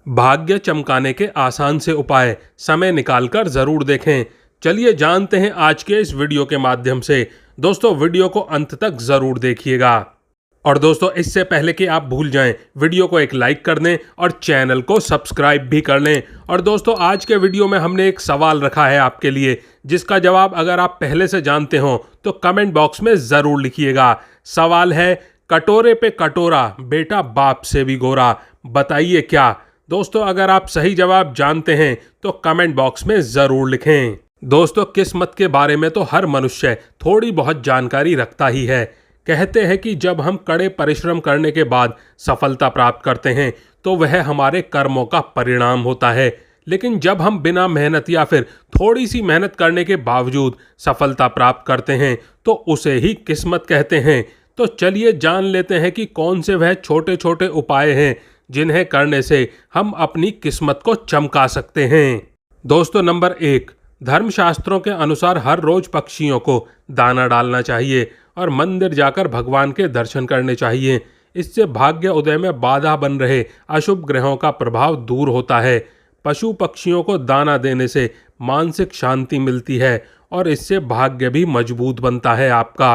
भाग्य चमकाने के आसान से उपाय समय निकालकर जरूर देखें। चलिए जानते हैं आज के इस वीडियो के माध्यम से। दोस्तों वीडियो को अंत तक जरूर देखिएगा। और दोस्तों इससे पहले कि आप भूल जाएं, वीडियो को एक लाइक कर दें और चैनल को सब्सक्राइब भी कर लें। और दोस्तों आज के वीडियो में हमने एक सवाल रखा है आपके लिए, जिसका जवाब अगर आप पहले से जानते हो तो कमेंट बॉक्स में जरूर लिखिएगा। सवाल है, कटोरे पे कटोरा बेटा बाप से भी गोरा, बताइए क्या। दोस्तों अगर आप सही जवाब जानते हैं तो कमेंट बॉक्स में जरूर लिखें। दोस्तों किस्मत के बारे में तो हर मनुष्य थोड़ी बहुत जानकारी रखता ही है। कहते हैं कि जब हम कड़े परिश्रम करने के बाद सफलता प्राप्त करते हैं तो वह हमारे कर्मों का परिणाम होता है, लेकिन जब हम बिना मेहनत या फिर थोड़ी सी मेहनत करने के बावजूद सफलता प्राप्त करते हैं तो उसे ही किस्मत कहते हैं। तो चलिए जान लेते हैं कि कौन से वह छोटे छोटे उपाय हैं जिन्हें करने से हम अपनी किस्मत को चमका सकते हैं। दोस्तों नंबर 1, धर्मशास्त्रों के अनुसार हर रोज पक्षियों को दाना डालना चाहिए और मंदिर जाकर भगवान के दर्शन करने चाहिए। इससे भाग्य उदय में बाधा बन रहे अशुभ ग्रहों का प्रभाव दूर होता है। पशु पक्षियों को दाना देने से मानसिक शांति मिलती है और इससे भाग्य भी मजबूत बनता है आपका।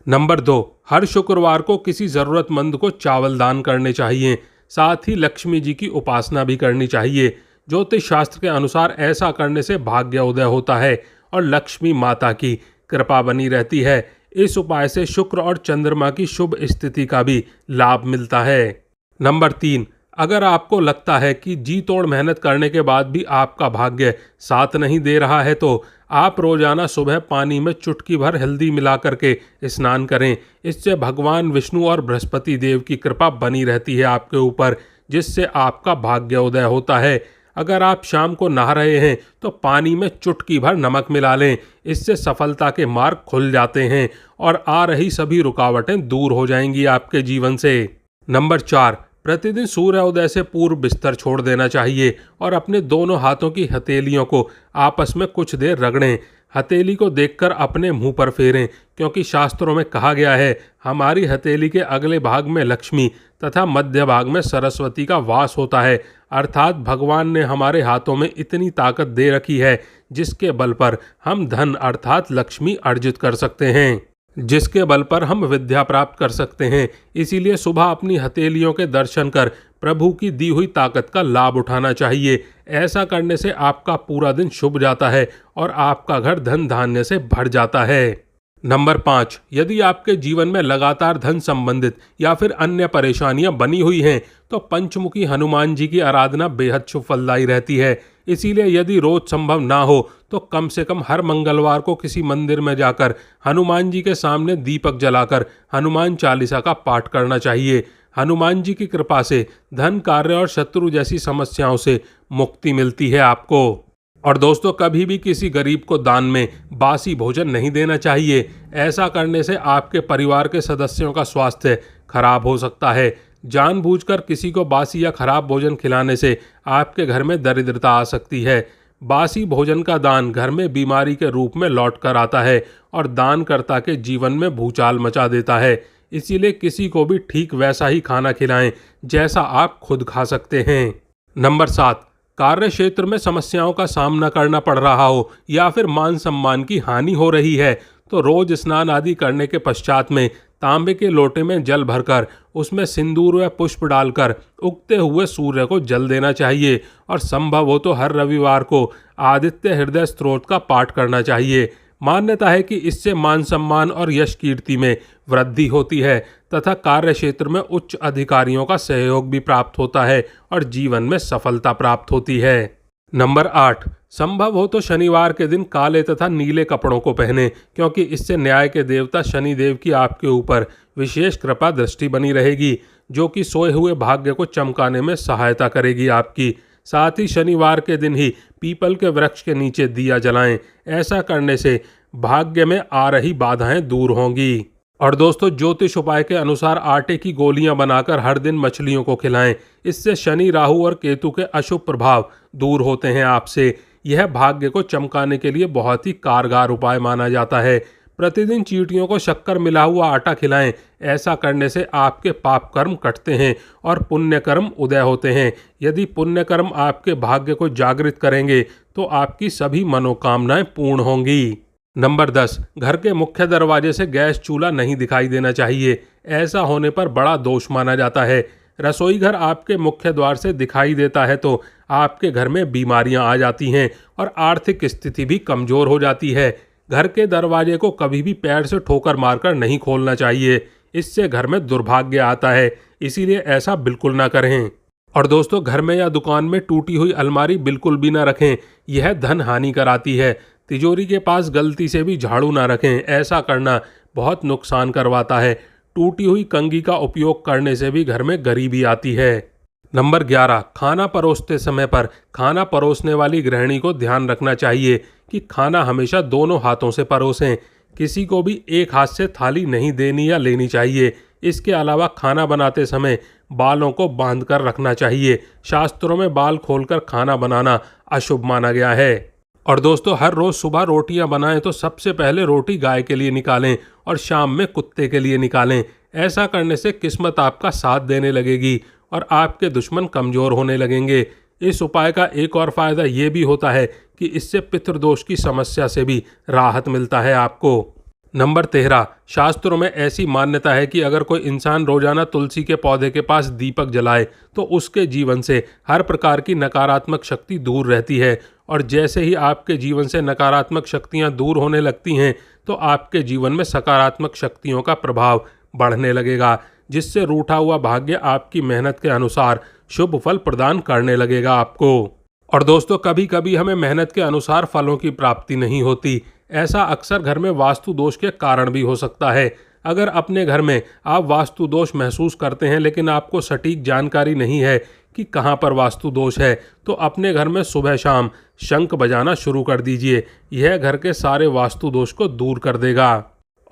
नंबर 2, हर शुक्रवार को किसी जरूरतमंद को चावल दान करने चाहिए। साथ ही लक्ष्मी जी की उपासना भी करनी चाहिए। ज्योतिष शास्त्र के अनुसार ऐसा करने से भाग्य उदय होता है और लक्ष्मी माता की कृपा बनी रहती है। इस उपाय से शुक्र और चंद्रमा की शुभ स्थिति का भी लाभ मिलता है। नंबर 3, अगर आपको लगता है कि जी तोड़ मेहनत करने के बाद भी आपका भाग्य साथ नहीं दे रहा है तो आप रोजाना सुबह पानी में चुटकी भर हल्दी मिला करके स्नान करें। इससे भगवान विष्णु और बृहस्पति देव की कृपा बनी रहती है आपके ऊपर, जिससे आपका भाग्य उदय होता है। अगर आप शाम को नहा रहे हैं तो पानी में चुटकी भर नमक मिला लें। इससे सफलता के मार्ग खुल जाते हैं और आ रही सभी रुकावटें दूर हो जाएंगी आपके जीवन से। नंबर 4, प्रतिदिन सूर्योदय से पूर्व बिस्तर छोड़ देना चाहिए और अपने दोनों हाथों की हथेलियों को आपस में कुछ देर रगड़ें। हथेली को देखकर अपने मुंह पर फेरें, क्योंकि शास्त्रों में कहा गया है हमारी हथेली के अगले भाग में लक्ष्मी तथा मध्य भाग में सरस्वती का वास होता है। अर्थात भगवान ने हमारे हाथों में इतनी ताकत दे रखी है जिसके बल पर हम धन अर्थात लक्ष्मी अर्जित कर सकते हैं, जिसके बल पर हम विद्या प्राप्त कर सकते हैं। इसीलिए सुबह अपनी हथेलियों के दर्शन कर प्रभु की दी हुई ताकत का लाभ उठाना चाहिए। ऐसा करने से आपका पूरा दिन शुभ जाता है और आपका घर धन धान्य से भर जाता है। नंबर 5, यदि आपके जीवन में लगातार धन संबंधित या फिर अन्य परेशानियां बनी हुई हैं तो पंचमुखी हनुमान जी की आराधना बेहद शुभ फलदायी रहती है। इसीलिए यदि रोज संभव ना हो तो कम से कम हर मंगलवार को किसी मंदिर में जाकर हनुमान जी के सामने दीपक जलाकर हनुमान चालीसा का पाठ करना चाहिए। हनुमान जी की कृपा से धन, कार्य और शत्रु जैसी समस्याओं से मुक्ति मिलती है आपको। और दोस्तों कभी भी किसी गरीब को दान में बासी भोजन नहीं देना चाहिए। ऐसा करने से आपके परिवार के सदस्यों का स्वास्थ्य खराब हो सकता है। जानबूझकर किसी को बासी या खराब भोजन खिलाने से आपके घर में दरिद्रता आ सकती है। बासी भोजन का दान घर में बीमारी के रूप में लौट कर आता है और दानकर्ता के जीवन में भूचाल मचा देता है। इसीलिए किसी को भी ठीक वैसा ही खाना खिलाएं जैसा आप खुद खा सकते हैं। नंबर 7, कार्य क्षेत्र में समस्याओं का सामना करना पड़ रहा हो या फिर मान सम्मान की हानि हो रही है तो रोज स्नान आदि करने के पश्चात में तांबे के लोटे में जल भरकर उसमें सिंदूर व पुष्प डालकर उगते हुए सूर्य को जल देना चाहिए और संभव हो तो हर रविवार को आदित्य हृदय स्तोत्र का पाठ करना चाहिए। मान्यता है कि इससे मान सम्मान और यश कीर्ति में वृद्धि होती है तथा कार्य क्षेत्र में उच्च अधिकारियों का सहयोग भी प्राप्त होता है और जीवन में सफलता प्राप्त होती है। नंबर 8, संभव हो तो शनिवार के दिन काले तथा नीले कपड़ों को पहने, क्योंकि इससे न्याय के देवता शनिदेव की आपके ऊपर विशेष कृपा दृष्टि बनी रहेगी, जो कि सोए हुए भाग्य को चमकाने में सहायता करेगी आपकी। साथ ही शनिवार के दिन ही पीपल के वृक्ष के नीचे दिया जलाएं। ऐसा करने से भाग्य में आ रही बाधाएं दूर होंगी। और दोस्तों ज्योतिष उपाय के अनुसार आटे की गोलियां बनाकर हर दिन मछलियों को खिलाएं। इससे शनि, राहु और केतु के अशुभ प्रभाव दूर होते हैं आपसे। यह भाग्य को चमकाने के लिए बहुत ही कारगर उपाय माना जाता है। प्रतिदिन चींटियों को शक्कर मिला हुआ आटा खिलाएं। ऐसा करने से आपके पाप कर्म कटते हैं और पुण्य कर्म उदय होते हैं। यदि पुण्य कर्म आपके भाग्य को जागृत करेंगे तो आपकी सभी मनोकामनाएं पूर्ण होंगी। नंबर 10, घर के मुख्य दरवाजे से गैस चूल्हा नहीं दिखाई देना चाहिए। ऐसा होने पर बड़ा दोष माना जाता है। रसोई घर आपके मुख्य द्वार से दिखाई देता है तो आपके घर में बीमारियां आ जाती हैं और आर्थिक स्थिति भी कमजोर हो जाती है। घर के दरवाजे को कभी भी पैर से ठोकर मारकर नहीं खोलना चाहिए, इससे घर में दुर्भाग्य आता है, इसीलिए ऐसा बिल्कुल ना करें। और दोस्तों, घर में या दुकान में टूटी हुई अलमारी बिल्कुल भी ना रखें, यह धन हानि कराती है। तिजोरी के पास गलती से भी झाड़ू ना रखें, ऐसा करना बहुत नुकसान करवाता है। टूटी हुई कंघी का उपयोग करने से भी घर में गरीबी आती है। नंबर 11, खाना परोसते समय पर खाना परोसने वाली गृहिणी को ध्यान रखना चाहिए कि खाना हमेशा दोनों हाथों से परोसें। किसी को भी एक हाथ से थाली नहीं देनी या लेनी चाहिए। इसके अलावा खाना बनाते समय बालों को बांध कर रखना चाहिए। शास्त्रों में बाल खोलकर खाना बनाना अशुभ माना गया है। और दोस्तों, हर रोज सुबह रोटियां बनाएं तो सबसे पहले रोटी गाय के लिए निकालें और शाम में कुत्ते के लिए निकालें। ऐसा करने से किस्मत आपका साथ देने लगेगी और आपके दुश्मन कमजोर होने लगेंगे। इस उपाय का एक और फायदा ये भी होता है कि इससे पितृदोष की समस्या से भी राहत मिलता है आपको। नंबर 13, शास्त्रों में ऐसी मान्यता है कि अगर कोई इंसान रोजाना तुलसी के पौधे के पास दीपक जलाए तो उसके जीवन से हर प्रकार की नकारात्मक शक्ति दूर रहती है। और जैसे ही आपके जीवन से नकारात्मक शक्तियां दूर होने लगती हैं तो आपके जीवन में सकारात्मक शक्तियों का प्रभाव बढ़ने लगेगा, जिससे रूठा हुआ भाग्य आपकी मेहनत के अनुसार शुभ फल प्रदान करने लगेगा आपको। और दोस्तों, कभी कभी हमें मेहनत के अनुसार फलों की प्राप्ति नहीं होती। ऐसा अक्सर घर में वास्तु दोष के कारण भी हो सकता है। अगर अपने घर में आप वास्तु दोष महसूस करते हैं लेकिन आपको सटीक जानकारी नहीं है कि कहाँ पर वास्तु दोष है, तो अपने घर में सुबह शाम शंख बजाना शुरू कर दीजिए। यह घर के सारे वास्तु दोष को दूर कर देगा।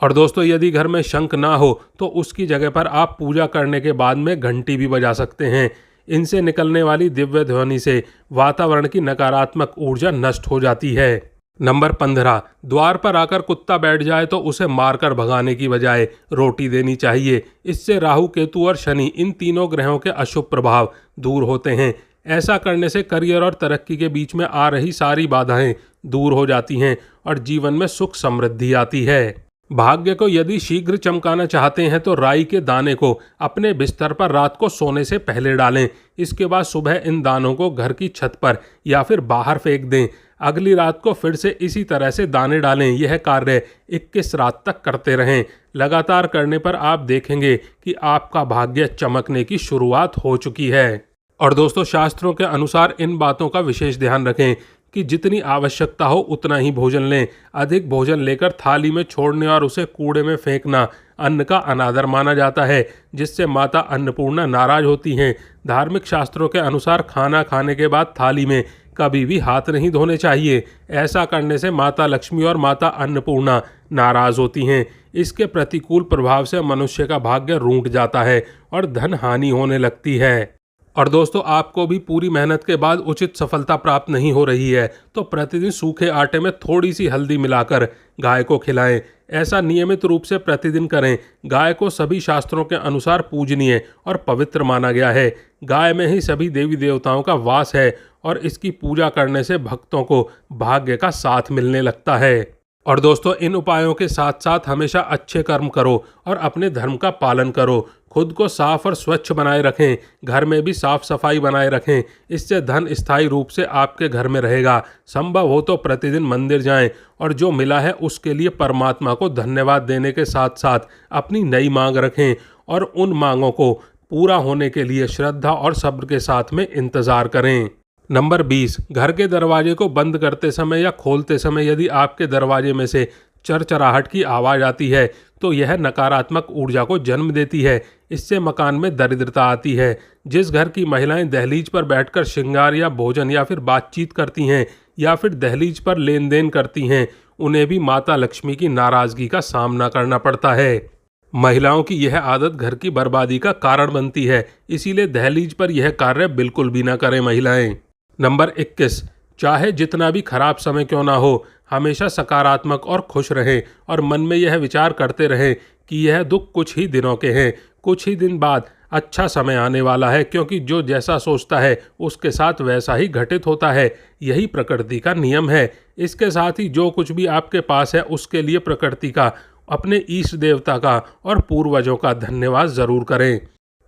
और दोस्तों, यदि घर में शंख ना हो तो उसकी जगह पर आप पूजा करने के बाद में घंटी भी बजा सकते हैं। इनसे निकलने वाली दिव्य ध्वनि से वातावरण की नकारात्मक ऊर्जा नष्ट हो जाती है। नंबर 15, द्वार पर आकर कुत्ता बैठ जाए तो उसे मारकर भगाने की बजाय रोटी देनी चाहिए। इससे राहु, केतु और शनि, इन तीनों ग्रहों के अशुभ प्रभाव दूर होते हैं। ऐसा करने से करियर और तरक्की के बीच में आ रही सारी बाधाएं दूर हो जाती हैं और जीवन में सुख समृद्धि आती है। भाग्य को यदि शीघ्र चमकाना चाहते हैं तो राई के दाने को अपने बिस्तर पर रात को सोने से पहले डालें। इसके बाद सुबह इन दानों को घर की छत पर या फिर बाहर फेंक दें। अगली रात को फिर से इसी तरह से दाने डालें। यह कार्य 21 रात तक करते रहें। लगातार करने पर आप देखेंगे कि आपका भाग्य चमकने की शुरुआत हो चुकी है। और दोस्तों, शास्त्रों के अनुसार इन बातों का विशेष ध्यान रखें कि जितनी आवश्यकता हो उतना ही भोजन लें। अधिक भोजन लेकर थाली में छोड़ने और उसे कूड़े में फेंकना अन्न का अनादर माना जाता है, जिससे माता अन्नपूर्णा नाराज होती हैं। धार्मिक शास्त्रों के अनुसार खाना खाने के बाद थाली में कभी भी हाथ नहीं धोने चाहिए। ऐसा करने से माता लक्ष्मी और माता अन्नपूर्णा नाराज होती हैं। इसके प्रतिकूल प्रभाव से मनुष्य का भाग्य रूंठ जाता है और धन हानि होने लगती है। और दोस्तों, आपको भी पूरी मेहनत के बाद उचित सफलता प्राप्त नहीं हो रही है तो प्रतिदिन सूखे आटे में थोड़ी सी हल्दी मिलाकर गाय को खिलाएं। ऐसा नियमित रूप से प्रतिदिन करें। गाय को सभी शास्त्रों के अनुसार पूजनीय और पवित्र माना गया है। गाय में ही सभी देवी देवताओं का वास है और इसकी पूजा करने से भक्तों को भाग्य का साथ मिलने लगता है। और दोस्तों, इन उपायों के साथ साथ हमेशा अच्छे कर्म करो और अपने धर्म का पालन करो। खुद को साफ और स्वच्छ बनाए रखें। घर में भी साफ सफाई बनाए रखें। इससे धन स्थायी रूप से आपके घर में रहेगा। संभव हो तो प्रतिदिन मंदिर जाएं और जो मिला है उसके लिए परमात्मा को धन्यवाद देने के साथ साथ अपनी नई मांग रखें और उन मांगों को पूरा होने के लिए श्रद्धा और सब्र के साथ में इंतजार करें। नंबर 20, घर के दरवाजे को बंद करते समय या खोलते समय यदि आपके दरवाजे में से चरचराहट की आवाज़ आती है तो यह नकारात्मक ऊर्जा को जन्म देती है। इससे मकान में दरिद्रता आती है। जिस घर की महिलाएं दहलीज पर बैठकर श्रृंगार या भोजन या फिर बातचीत करती हैं या फिर दहलीज पर लेन देन करती हैं, उन्हें भी माता लक्ष्मी की नाराजगी का सामना करना पड़ता है। महिलाओं की यह आदत घर की बर्बादी का कारण बनती है, इसीलिए दहलीज पर यह कार्य बिल्कुल भी ना करें महिलाएं। नंबर 21, चाहे जितना भी खराब समय क्यों ना हो, हमेशा सकारात्मक और खुश रहें और मन में यह विचार करते रहें कि यह दुख कुछ ही दिनों के हैं, कुछ ही दिन बाद अच्छा समय आने वाला है, क्योंकि जो जैसा सोचता है उसके साथ वैसा ही घटित होता है। यही प्रकृति का नियम है। इसके साथ ही जो कुछ भी आपके पास है उसके लिए प्रकृति का, अपने ईष्ट देवता का और पूर्वजों का धन्यवाद जरूर करें।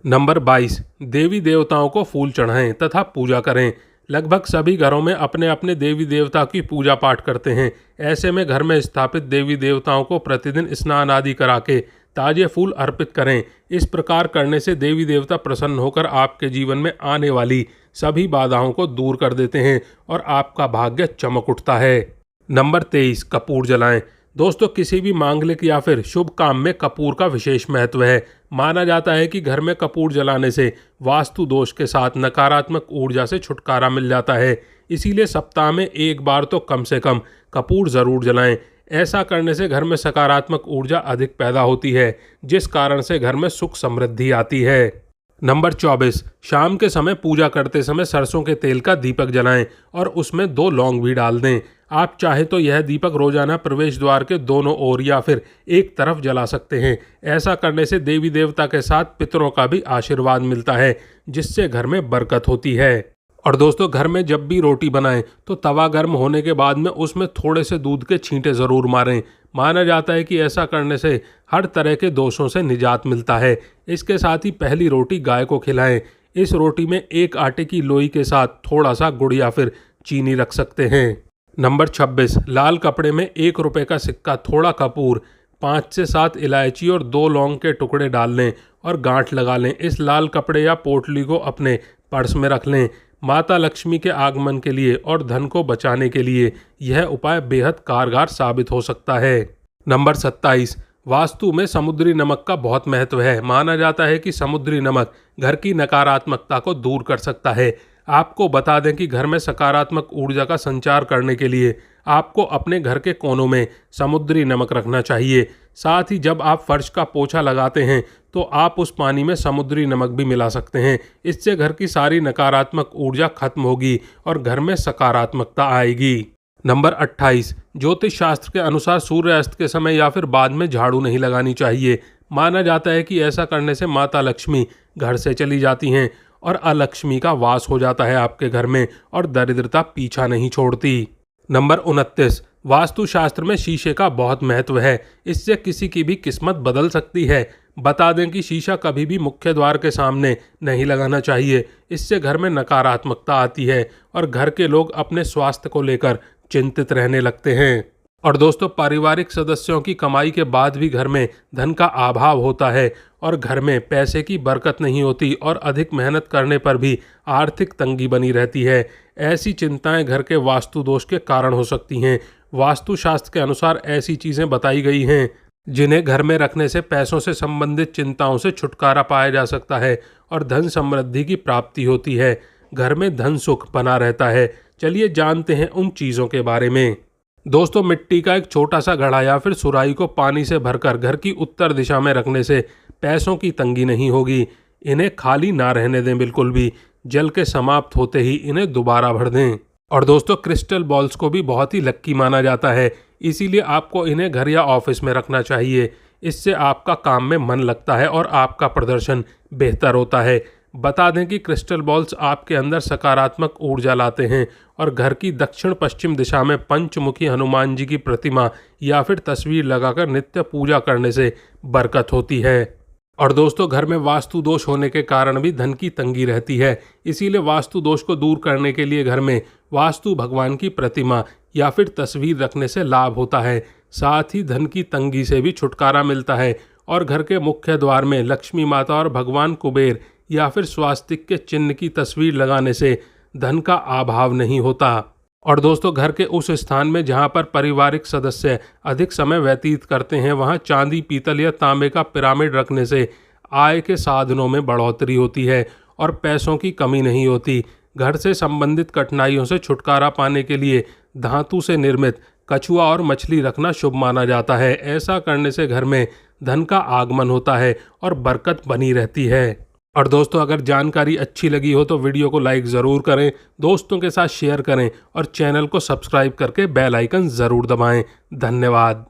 नंबर 22, देवी देवताओं को फूल चढ़ाएं तथा पूजा करें। लगभग सभी घरों में अपने अपने देवी देवता की पूजा पाठ करते हैं। ऐसे में घर में स्थापित देवी देवताओं को प्रतिदिन स्नान आदि करा के ताजे फूल अर्पित करें। इस प्रकार करने से देवी देवता प्रसन्न होकर आपके जीवन में आने वाली सभी बाधाओं को दूर कर देते हैं और आपका भाग्य चमक उठता है। नंबर 23, कपूर जलाएं। दोस्तों, किसी भी मांगलिक या फिर शुभ काम में कपूर का विशेष महत्व है। माना जाता है कि घर में कपूर जलाने से वास्तु दोष के साथ नकारात्मक ऊर्जा से छुटकारा मिल जाता है। इसीलिए सप्ताह में एक बार तो कम से कम कपूर जरूर जलाएं। ऐसा करने से घर में सकारात्मक ऊर्जा अधिक पैदा होती है, जिस कारण से घर में सुख समृद्धि आती है। नंबर 24, शाम के समय पूजा करते समय सरसों के तेल का दीपक जलाएं और उसमें 2 लौंग भी डाल दें। आप चाहे तो यह दीपक रोजाना प्रवेश द्वार के दोनों ओर या फिर एक तरफ जला सकते हैं। ऐसा करने से देवी देवता के साथ पितरों का भी आशीर्वाद मिलता है, जिससे घर में बरकत होती है। और दोस्तों, घर में जब भी रोटी बनाएं तो तवा गर्म होने के बाद में उसमें थोड़े से दूध के छींटे ज़रूर मारें। माना जाता है कि ऐसा करने से हर तरह के दोषों से निजात मिलता है। इसके साथ ही पहली रोटी गाय को खिलाएं। इस रोटी में एक आटे की लोई के साथ थोड़ा सा गुड़ या फिर चीनी रख सकते हैं। नंबर 26, लाल कपड़े में 1 रुपये का सिक्का, थोड़ा कपूर, 5 से 7 इलायची और 2 लौंग के टुकड़े डाल लें और गांठ लगा लें। इस लाल कपड़े या पोटली को अपने पर्स में रख लें। माता लक्ष्मी के आगमन के लिए और धन को बचाने के लिए यह उपाय बेहद कारगर साबित हो सकता है। नंबर 27, वास्तु में समुद्री नमक का बहुत महत्व है। माना जाता है कि समुद्री नमक घर की नकारात्मकता को दूर कर सकता है। आपको बता दें कि घर में सकारात्मक ऊर्जा का संचार करने के लिए आपको अपने घर के कोनों में समुद्री नमक रखना चाहिए। साथ ही जब आप फर्श का पोछा लगाते हैं तो आप उस पानी में समुद्री नमक भी मिला सकते हैं। इससे घर की सारी नकारात्मक ऊर्जा खत्म होगी और घर में सकारात्मकता आएगी। नंबर 28, ज्योतिष शास्त्र के अनुसार सूर्यास्त के समय या फिर बाद में झाड़ू नहीं लगानी चाहिए। माना जाता है कि ऐसा करने से माता लक्ष्मी घर से चली जाती हैं और अलक्ष्मी का वास हो जाता है आपके घर में और दरिद्रता पीछा नहीं छोड़ती। नंबर 29, वास्तुशास्त्र में शीशे का बहुत महत्व है। इससे किसी की भी किस्मत बदल सकती है। बता दें कि शीशा कभी भी मुख्य द्वार के सामने नहीं लगाना चाहिए। इससे घर में नकारात्मकता आती है और घर के लोग अपने स्वास्थ्य को लेकर चिंतित रहने लगते हैं। और दोस्तों, पारिवारिक सदस्यों की कमाई के बाद भी घर में धन का अभाव होता है और घर में पैसे की बरकत नहीं होती और अधिक मेहनत करने पर भी आर्थिक तंगी बनी रहती है। ऐसी चिंताएं घर के वास्तु दोष के कारण हो सकती हैं। वास्तुशास्त्र के अनुसार ऐसी चीज़ें बताई गई हैं जिन्हें घर में रखने से पैसों से संबंधित चिंताओं से छुटकारा पाया जा सकता है और धन समृद्धि की प्राप्ति होती है। घर में धन सुख बना रहता है। चलिए जानते हैं उन चीज़ों के बारे में। दोस्तों, मिट्टी का एक छोटा सा घड़ा या फिर सुराही को पानी से भरकर घर की उत्तर दिशा में रखने से पैसों की तंगी नहीं होगी। इन्हें खाली ना रहने दें बिल्कुल भी। जल के समाप्त होते ही इन्हें दोबारा भर दें। और दोस्तों, क्रिस्टल बॉल्स को भी बहुत ही लक्की माना जाता है, इसीलिए आपको इन्हें घर या ऑफिस में रखना चाहिए। इससे आपका काम में मन लगता है और आपका प्रदर्शन बेहतर होता है। बता दें कि क्रिस्टल बॉल्स आपके अंदर सकारात्मक ऊर्जा लाते हैं और घर की दक्षिण पश्चिम दिशा में पंचमुखी हनुमान जी की प्रतिमा या फिर तस्वीर लगाकर नित्य पूजा करने से बरकत होती है। और दोस्तों, घर में वास्तु दोष होने के कारण भी धन की तंगी रहती है। इसीलिए वास्तु दोष को दूर करने के लिए घर में वास्तु भगवान की प्रतिमा या फिर तस्वीर रखने से लाभ होता है। साथ ही धन की तंगी से भी छुटकारा मिलता है और घर के मुख्य द्वार में लक्ष्मी माता और भगवान कुबेर या फिर स्वास्तिक के चिन्ह की तस्वीर लगाने से धन का अभाव नहीं होता। और दोस्तों, घर के उस स्थान में जहां पर पारिवारिक सदस्य अधिक समय व्यतीत करते हैं वहां चांदी, पीतल या तांबे का पिरामिड रखने से आय के साधनों में बढ़ोतरी होती है और पैसों की कमी नहीं होती। घर से संबंधित कठिनाइयों से छुटकारा पाने के लिए धातु से निर्मित कछुआ और मछली रखना शुभ माना जाता है। ऐसा करने से घर में धन का आगमन होता है और बरकत बनी रहती है। और दोस्तों अगर जानकारी अच्छी लगी हो तो वीडियो को लाइक ज़रूर करें, दोस्तों के साथ शेयर करें और चैनल को सब्सक्राइब करके बेल आइकन ज़रूर दबाएं। धन्यवाद।